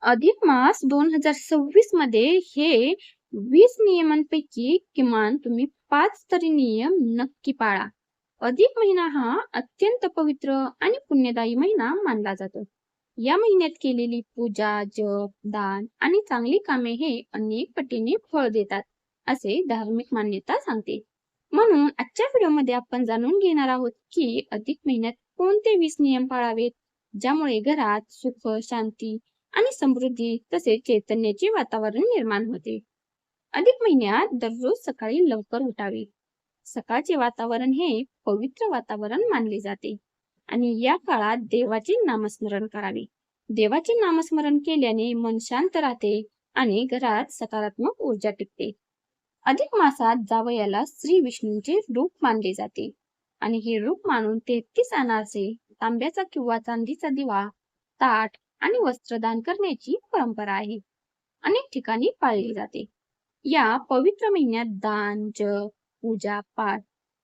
अधिक मास 2026 मध्ये हे 20 नियमांपैकी किमान तुम्ही 5 तरी नियम नक्की पाळा. अधिक महिना हा अत्यंत पवित्र आणि पुण्यदायी महिना मानला जातो. या महिन्यात केलेली पूजा, जप, दान आणि चांगली कामे हे अनेक पटीने फळ देतात, असे धार्मिक मान्यता सांगते. म्हणून आजच्या व्हिडिओमध्ये आपण जाणून घेणार आहोत की अधिक महिन्यात कोणते 20 नियम पाळावेत, ज्यामुळे घरात सुख, शांती आणि समृद्धी तसेच चैतन्याचे वातावरण निर्माण होते. अधिक महिन्यात दररोज सकाळी लवकर उठावे. सकाळचे वातावरण हे पवित्र वातावरण मानले जाते आणि या काळात देवाचे नामस्मरण करावे. देवाचे नामस्मरण केल्याने मन शांत राहते आणि घरात सकारात्मक ऊर्जा टिकते. अधिक मासात जावयाला श्री विष्णूंचे रूप मानले जाते आणि हे रूप मानून 33 अनारसे, तांब्याचा किंवा चांदीचा दिवा, ताट आणि वस्त्रदान करण्याची परंपरा आहे. अनेक ठिकाणी पाळली जाते. या पवित्र महिन्यात दान, जप, पूजा, पाठ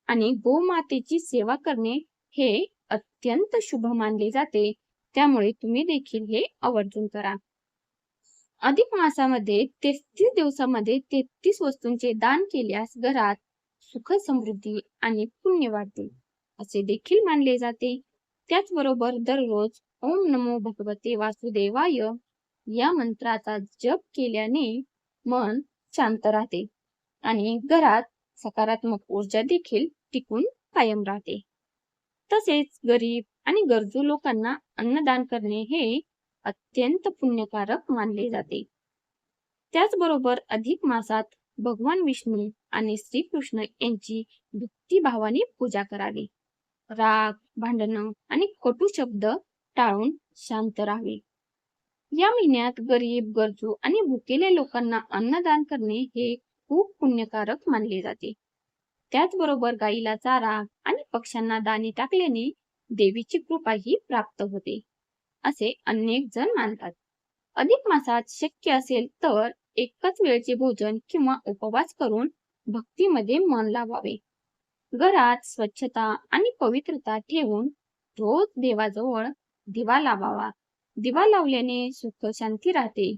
आणि गोमातेची सेवा करणे हे अत्यंत शुभ मानले जाते. त्यामुळे तुम्ही देखील हे आवर्जून करा. अधिक मासामध्ये 33 दिवसामध्ये 33 वस्तूंचे दान केल्यास घरात सुख, समृद्धी आणि पुण्य वाढते, असे देखील मानले जाते. त्याचबरोबर दररोज ओम नमो भगवते वासुदेवाय या मंत्राचा जप केल्याने मन शांत राहते आणि घरात सकारात्मक ऊर्जा देखील टिकून कायम राहते. तसेच गरीब आणि गरजू लोकांना अन्नदान करणे हे अत्यंत पुण्यकारक मानले जाते. त्याचबरोबर अधिक मासात भगवान विष्णू आणि श्रीकृष्ण यांची भक्तिभावाने पूजा करावी. राग, भांडणं आणि कटू शब्द टाळून शांत राहावे. या महिन्यात गरीब, गरजू आणि भुकेल्या लोकांना अन्नदान करणे हे खूप पुण्यकारक मानले जाते. त्याचबरोबर गाईला चारा आणि पक्ष्यांना दाणे टाकल्याने देवीची कृपाही प्राप्त होते, असे अनेक जण मानतात. अधिक मासात शक्य असेल तर एकाच वेळचे भोजन किंवा उपवास करून भक्तीमध्ये मन लावावे. घरात स्वच्छता आणि पवित्रता ठेवून रोज देवाजवळ दिवा लावावा. दिवा लावल्याने सुख, शांती राहते.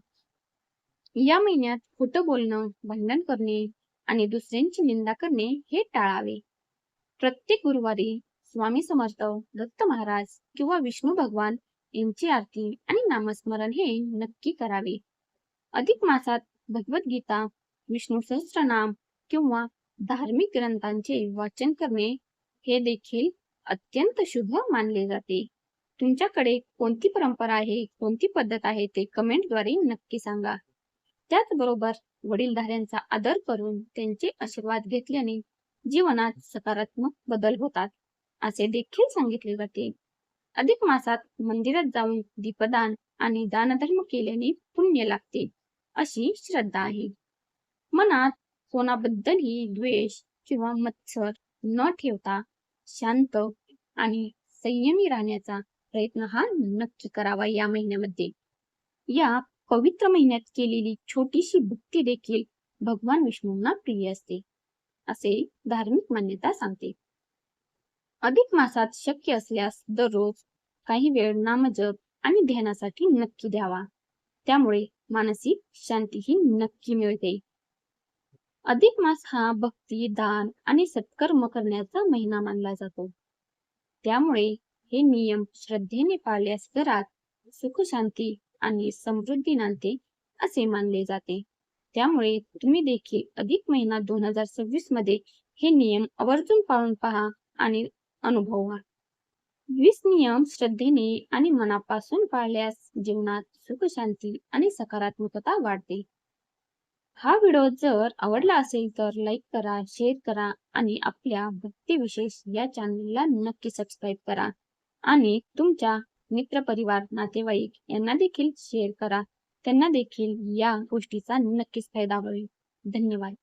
या महिन्यात खोटं बोलणं, भांडण करणे आणि दुसऱ्यांची निंदा करणे हे टाळावे. प्रत्येक गुरुवारी स्वामी समर्थ, दत्त महाराज किंवा विष्णू भगवान यांची आरती आणि नामस्मरण हे नक्की करावे. अधिक मासात भगवद्गीता, विष्णू सहस्त्रनाम किंवा धार्मिक ग्रंथांचे वाचन करणे हे देखील अत्यंत शुभ मानले जाते. तुमच्याकडे कोणती परंपरा आहे, कोणती पद्धत आहे ते कमेंटद्वारे नक्की सांगा. त्याचबरोबर वडीलधाऱ्यांचा आदर करून त्यांचे आशीर्वाद घेतल्याने जीवनात सकारात्मक बदल होतात, असे देखील सांगितले जाते. अधिक मासात मंदिरात जाऊन दीपदान आणि दानधर्म केल्याने पुण्य लागते, अशी श्रद्धा आहे. मनात कोणाबद्दलही द्वेष किंवा मत्सर न ठेवता शांत आणि संयमी राहण्याचा प्रयत्न हा नक्की करावा. या महिन्यामध्ये या पवित्र महिन्यात केलेली छोटीशी भक्ती देखील भगवान विष्णूंना प्रिय असते, असे धार्मिक मान्यता सांगते. अधिक मासात शक्य असल्यास दररोज काही वेळ नामजप आणि ध्यानासाठी नक्की द्यावा. त्यामुळे मानसिक शांतीही नक्की मिळते. अधिक मास हा भक्ती, दान आणि सत्कर्म करण्याचा महिना मानला जातो. त्यामुळे हे नियम श्रद्धेने पाळल्यास घरात सुख, शांती आणि समृद्धी नांदते, असे मानले जाते. त्यामुळे तुम्ही देखील अधिक महिना 2026 मध्ये हे नियम आवर्जून पाळून पहा आणि अनुभवा. 20 नियम श्रद्धेने आणि मनापासून पाळल्यास जीवनात सुख, शांती आणि सकारात्मकता वाढते. हा व्हिडिओ जर आवडला असेल तर लाईक करा, शेअर करा आणि आपल्या भक्ती विशेष या चॅनलला नक्की सबस्क्राईब करा आणि तुमच्या मित्रपरिवार, नातेवाईक यांना देखील शेअर करा. त्यांना देखील या गोष्टीचा नक्कीच फायदा होईल. धन्यवाद.